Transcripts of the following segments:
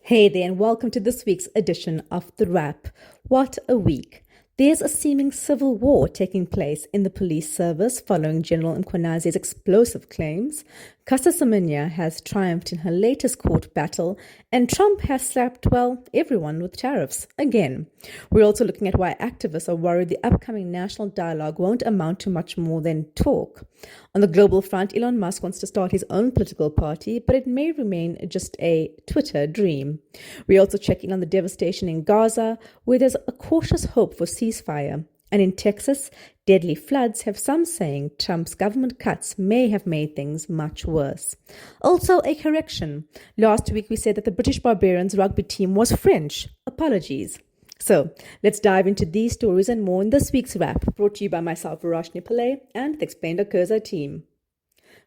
Hey there, and welcome to this week's edition of The Wrap. What a week! There's a seeming civil war taking place in the police service following General Mkhwanazi's explosive claims. Casa Semenya has triumphed in her latest court battle, and Trump has slapped, everyone with tariffs again. We're also looking at why activists are worried the upcoming national dialogue won't amount to much more than talk. On the global front, Elon Musk wants to start his own political party, but it may remain just a Twitter dream. We're also checking on the devastation in Gaza, where there's a cautious hope for ceasefire. And in Texas, deadly floods have some saying Trump's government cuts may have made things much worse. Also, a correction. Last week we said that the British Barbarians rugby team was French. Apologies. So, let's dive into these stories and more in this week's wrap, brought to you by myself, Verashni Pillay, and the Explained Occursa team.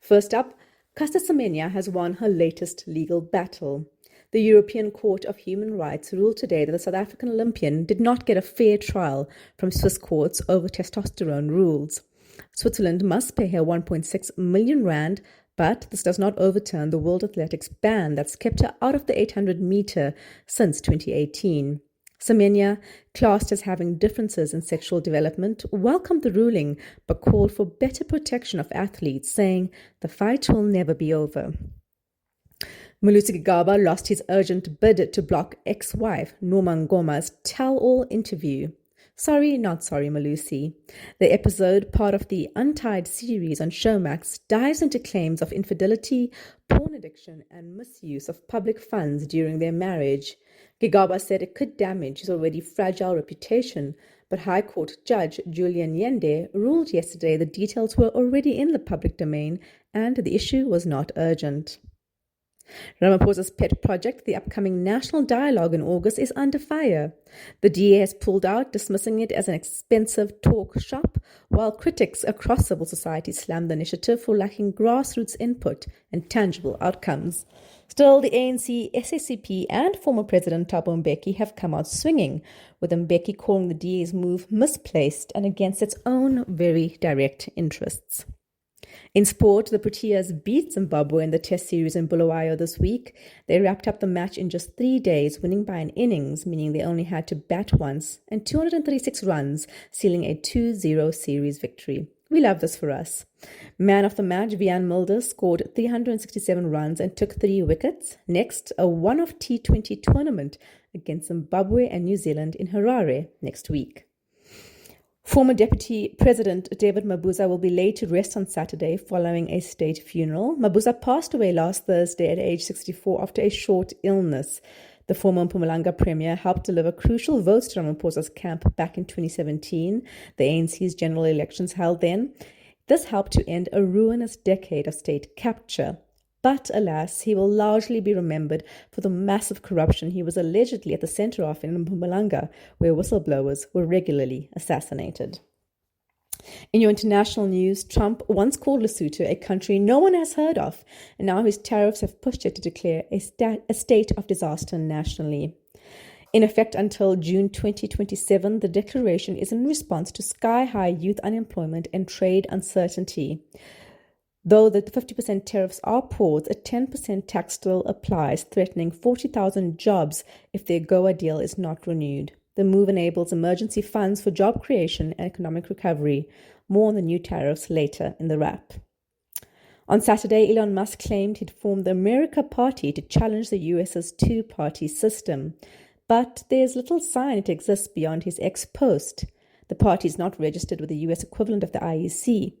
First up, Casa Semenya has won her latest legal battle. The European Court of Human Rights ruled today that the South African Olympian did not get a fair trial from Swiss courts over testosterone rules. Switzerland must pay her 1.6 million rand, but this does not overturn the World Athletics ban that's kept her out of the 800-meter since 2018. Semenya, classed as having differences in sexual development, welcomed the ruling but called for better protection of athletes, saying the fight will never be over. Mabuzas lost his urgent bid to block ex-wife Norma Ngoma's tell-all interview. Sorry, not sorry, Malusi. The episode, part of the Untied series on Showmax, dives into claims of infidelity, porn addiction, and misuse of public funds during their marriage. Gigaba said it could damage his already fragile reputation, but High Court Judge Julian Yende ruled yesterday the details were already in the public domain and the issue was not urgent. Ramaphosas' pet project, the upcoming national dialogue in August, is under fire. The DA has pulled out, dismissing it as an expensive talk shop, while critics across civil society slam the initiative for lacking grassroots input and tangible outcomes. Still, the ANC, SAPS, and former President Thabo Mbeki have come out swinging, with Mbeki calling the DA's move misplaced and against its own very direct interests. In sport, the Proteas beat Zimbabwe in the Test series in Bulawayo this week. They wrapped up the match in just 3 days, winning by an innings, meaning they only had to bat once, and 236 runs, sealing a 2-0 series victory. We love this for us. Man of the match, Vian Mulder, scored 367 runs and took 3 wickets. Next, a one-off T20 tournament against Zimbabwe and New Zealand in Harare next week. Former Deputy President David Mabuzas will be laid to rest on Saturday following a state funeral. Mabuzas passed away last Thursday at age 64 after a short illness. The former Mpumalanga Premier helped deliver crucial votes to Ramaphosas' camp back in 2017, the ANC's general elections held then. This helped to end a ruinous decade of state capture. But alas, he will largely be remembered for the massive corruption he was allegedly at the center of in Mpumalanga, where whistleblowers were regularly assassinated. In your international news, Trump once called Lesotho a country no one has heard of, and now his tariffs have pushed it to declare a state of disaster nationally. In effect until June 2027, the declaration is in response to sky-high youth unemployment and trade uncertainty. Though the 50% tariffs are paused, a 10% tax still applies, threatening 40,000 jobs if the AGOA deal is not renewed. The move enables emergency funds for job creation and economic recovery. More on the new tariffs later in the wrap. On Saturday, Elon Musk claimed he'd formed the America Party to challenge the US's two-party system. But there's little sign it exists beyond his ex-post. The party is not registered with the US equivalent of the IEC.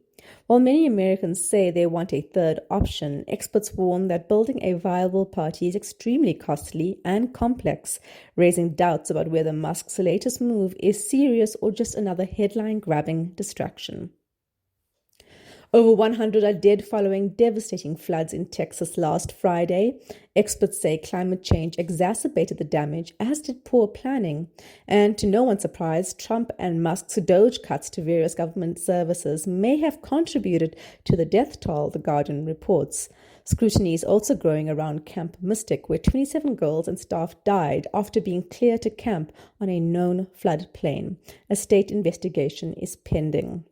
While many Americans say they want a third option, experts warn that building a viable party is extremely costly and complex, raising doubts about whether Musk's latest move is serious or just another headline-grabbing distraction. Over 100 are dead following devastating floods in Texas last Friday. Experts say climate change exacerbated the damage, as did poor planning. And to no one's surprise, Trump and Musk's DOGE cuts to various government services may have contributed to the death toll, The Guardian reports. Scrutiny is also growing around Camp Mystic, where 27 girls and staff died after being cleared to camp on a known floodplain. A state investigation is pending.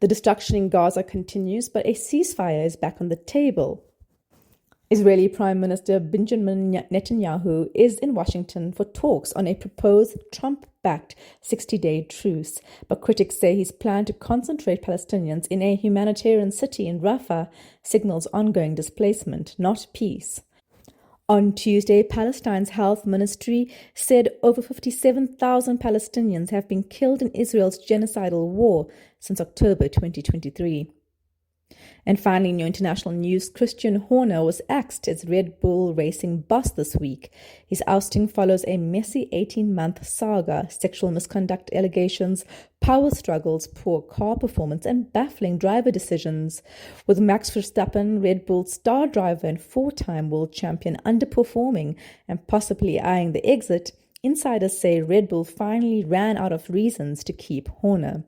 The destruction in Gaza continues, but a ceasefire is back on the table. Israeli Prime Minister Benjamin Netanyahu is in Washington for talks on a proposed Trump-backed 60-day truce, but critics say his plan to concentrate Palestinians in a humanitarian city in Rafah signals ongoing displacement, not peace. On Tuesday, Palestine's health ministry said over 57,000 Palestinians have been killed in Israel's genocidal war since October 2023. And finally, in your international news, Christian Horner was axed as Red Bull Racing boss this week. His ousting follows a messy 18-month saga: sexual misconduct allegations, power struggles, poor car performance, and baffling driver decisions. With Max Verstappen, Red Bull's star driver and four-time world champion, underperforming and possibly eyeing the exit, insiders say Red Bull finally ran out of reasons to keep Horner.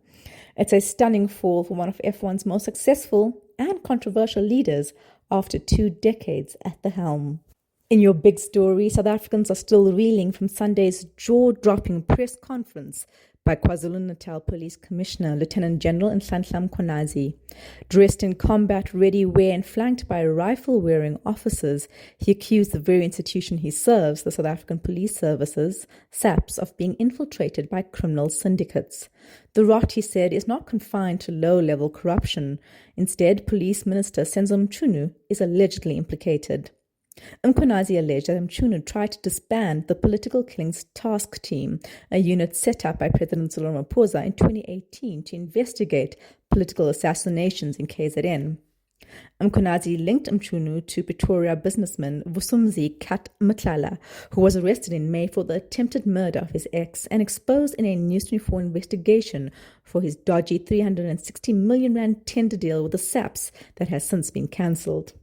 It's a stunning fall for one of F1's most successful and controversial leaders after 2 decades at the helm. In your big story, South Africans are still reeling from Sunday's jaw-dropping press conference by KwaZulu-Natal Police Commissioner Lieutenant General Nhlanhla Mkhwanazi. Dressed in combat-ready wear and flanked by rifle-wearing officers, he accused the very institution he serves, the South African Police Services, SAPS, of being infiltrated by criminal syndicates. The rot, he said, is not confined to low-level corruption. Instead, Police Minister Senzo Mchunu is allegedly implicated. Mkhwanazi alleged that Mchunu tried to disband the Political Killings Task Team, a unit set up by President Ramaphosas in 2018 to investigate political assassinations in KZN. Mkhwanazi linked Mchunu to Pretoria businessman Vusumuzi Kat Mklala, who was arrested in May for the attempted murder of his ex and exposed in a News 24 investigation for his dodgy 360 million rand tender deal with the SAPS that has since been cancelled.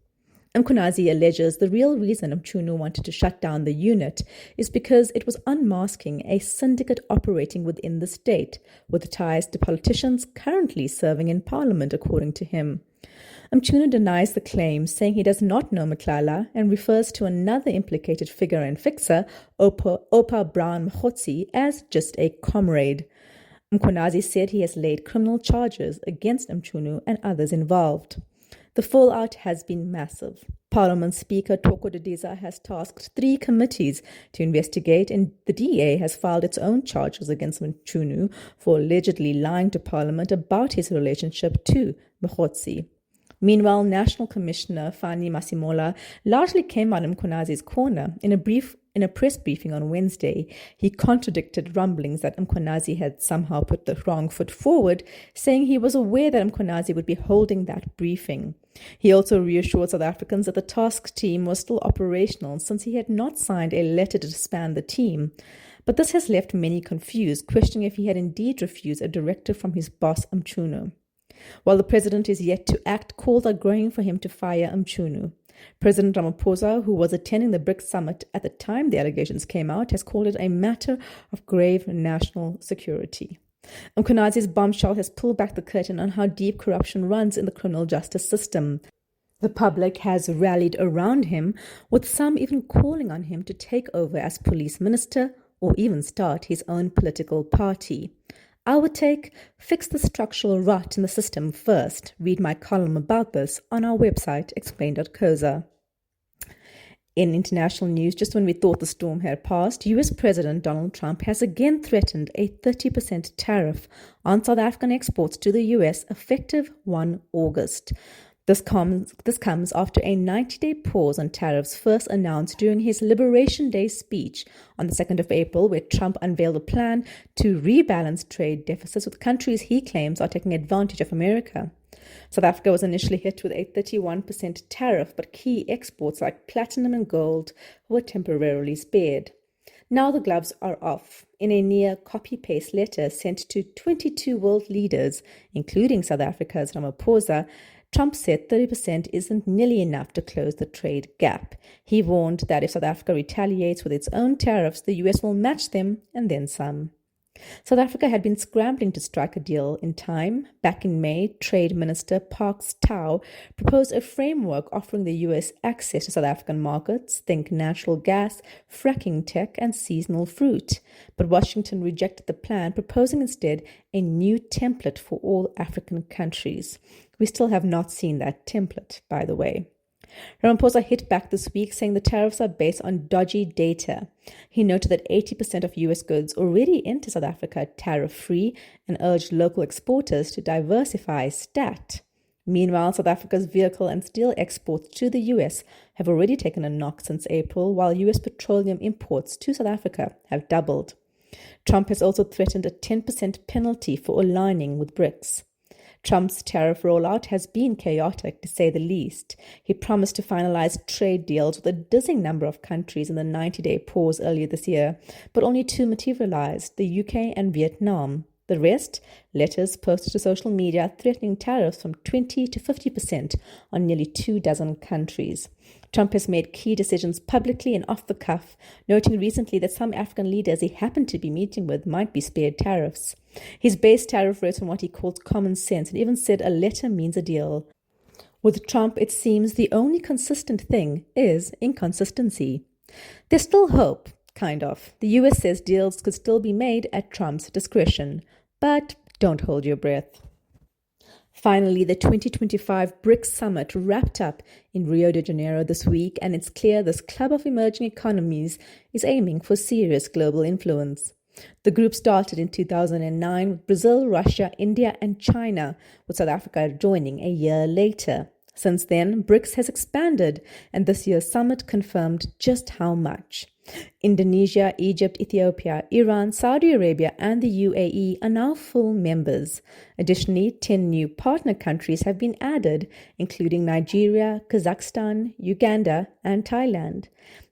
Mkhwanazi alleges the real reason Mchunu wanted to shut down the unit is because it was unmasking a syndicate operating within the state, with ties to politicians currently serving in parliament, according to him. Mchunu denies the claim, saying he does not know Mklala and refers to another implicated figure and fixer, Opa Brown Mkhotsi, as just a comrade. Mkhwanazi said he has laid criminal charges against Mchunu and others involved. The fallout has been massive. Parliament Speaker Thoko Didiza has tasked 3 committees to investigate, and the DA has filed its own charges against Mchunu for allegedly lying to Parliament about his relationship to Mkhotsi. Meanwhile, National Commissioner Fani Masimola largely came out in Mkhwanazi's corner. In a press briefing on Wednesday, he contradicted rumblings that Mkhwanazi had somehow put the wrong foot forward, saying he was aware that Mkhwanazi would be holding that briefing. He also reassured South Africans that the task team was still operational since he had not signed a letter to disband the team. But this has left many confused, questioning if he had indeed refused a directive from his boss, Mchunu. While the president is yet to act, calls are growing for him to fire Mchunu. President Ramaphosa, who was attending the Brics summit at the time the allegations came out, has called it a matter of grave national security. Mkhwanazi's bombshell has pulled back the curtain on how deep corruption runs in the criminal justice system. The public has rallied around him, with some even calling on him to take over as police minister or even start his own political party. Our take: fix the structural rot in the system first. Read my column about this on our website, explain.coza. In international news, just when we thought the storm had passed, US President Donald Trump has again threatened a 30% tariff on South African exports to the US effective 1 August. This comes after a 90-day pause on tariffs first announced during his Liberation Day speech on the 2nd of April, where Trump unveiled a plan to rebalance trade deficits with countries he claims are taking advantage of America. South Africa was initially hit with a 31% tariff, but key exports like platinum and gold were temporarily spared. Now the gloves are off. In a near copy-paste letter sent to 22 world leaders, including South Africa's Ramaphosa, Trump said 30% isn't nearly enough to close the trade gap. He warned that if South Africa retaliates with its own tariffs, the US will match them and then some. South Africa had been scrambling to strike a deal in time. Back in May, Trade Minister Parks Tau proposed a framework offering the US access to South African markets, think natural gas, fracking tech, and seasonal fruit. But Washington rejected the plan, proposing instead a new template for all African countries. We still have not seen that template, by the way. Ramaphosa hit back this week, saying the tariffs are based on dodgy data. He noted that 80% of US goods already enter South Africa tariff-free and urged local exporters to diversify stat. Meanwhile, South Africa's vehicle and steel exports to the US have already taken a knock since April, while US petroleum imports to South Africa have doubled. Trump has also threatened a 10% penalty for aligning with Brics. Trump's tariff rollout has been chaotic, to say the least. He promised to finalize trade deals with a dizzying number of countries in the 90-day pause earlier this year, but only two materialized, the UK and Vietnam. The rest, letters posted to social media threatening tariffs from 20 to 50% on nearly 24 countries. Trump has made key decisions publicly and off the cuff, noting recently that some African leaders he happened to be meeting with might be spared tariffs. He's based tariff rates on what he calls common sense and even said a letter means a deal. With Trump, it seems the only consistent thing is inconsistency. There's still hope, kind of. The US says deals could still be made at Trump's discretion. But don't hold your breath. Finally, the 2025 Brics Summit wrapped up in Rio de Janeiro this week, and it's clear this club of emerging economies is aiming for serious global influence. The group started in 2009 with Brazil, Russia, India, and China, with South Africa joining a year later. Since then, Brics has expanded, and this year's summit confirmed just how much. Indonesia, Egypt, Ethiopia, Iran, Saudi Arabia, and the UAE are now full members. Additionally, 10 new partner countries have been added, including Nigeria, Kazakhstan, Uganda, and Thailand.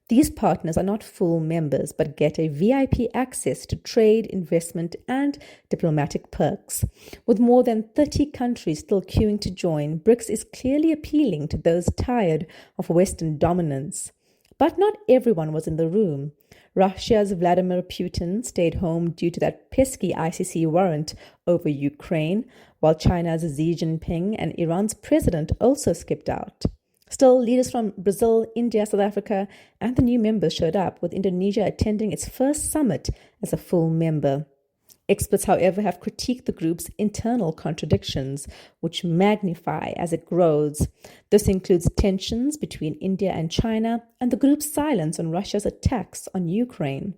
These partners are not full members, but get a VIP access to trade, investment, and diplomatic perks. With more than 30 countries still queuing to join, Brics is clearly appealing to those tired of Western dominance. But not everyone was in the room. Russia's Vladimir Putin stayed home due to that pesky ICC warrant over Ukraine, while China's Xi Jinping and Iran's president also skipped out. Still, leaders from Brazil, India, South Africa, and the new members showed up, with Indonesia attending its first summit as a full member. Experts, however, have critiqued the group's internal contradictions, which magnify as it grows. This includes tensions between India and China and the group's silence on Russia's attacks on Ukraine.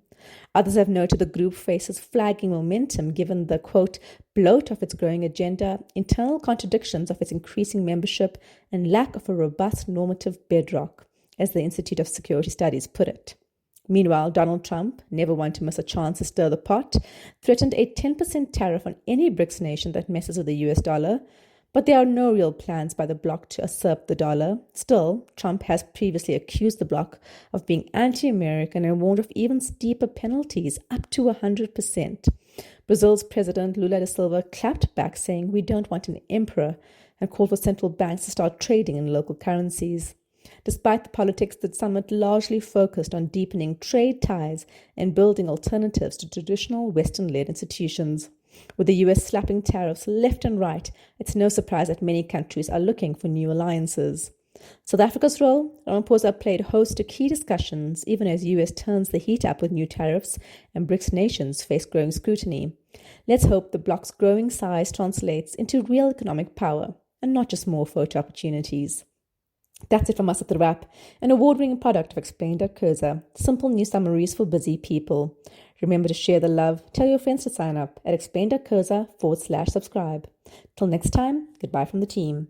Others have noted the group faces flagging momentum given the, quote, bloat of its growing agenda, internal contradictions of its increasing membership, and lack of a robust normative bedrock, as the Institute of Security Studies put it. Meanwhile, Donald Trump, never one to miss a chance to stir the pot, threatened a 10% tariff on any Brics nation that messes with the US dollar, but there are no real plans by the bloc to usurp the dollar. Still, Trump has previously accused the bloc of being anti-American and warned of even steeper penalties, up to 100%. Brazil's President Lula da Silva clapped back, saying, "We don't want an emperor," and called for central banks to start trading in local currencies. Despite the politics, the summit largely focused on deepening trade ties and building alternatives to traditional Western-led institutions. With the US slapping tariffs left and right, it's no surprise that many countries are looking for new alliances. South Africa's role? Ramaphosa played host to key discussions, even as US turns the heat up with new tariffs and Brics nations face growing scrutiny. Let's hope the bloc's growing size translates into real economic power and not just more photo opportunities. That's it from us at The Wrap, an award-winning product of Explain.Coza, simple news summaries for busy people. Remember to share the love, tell your friends to sign up at Explain.Coza/subscribe. Till next time, goodbye from the team.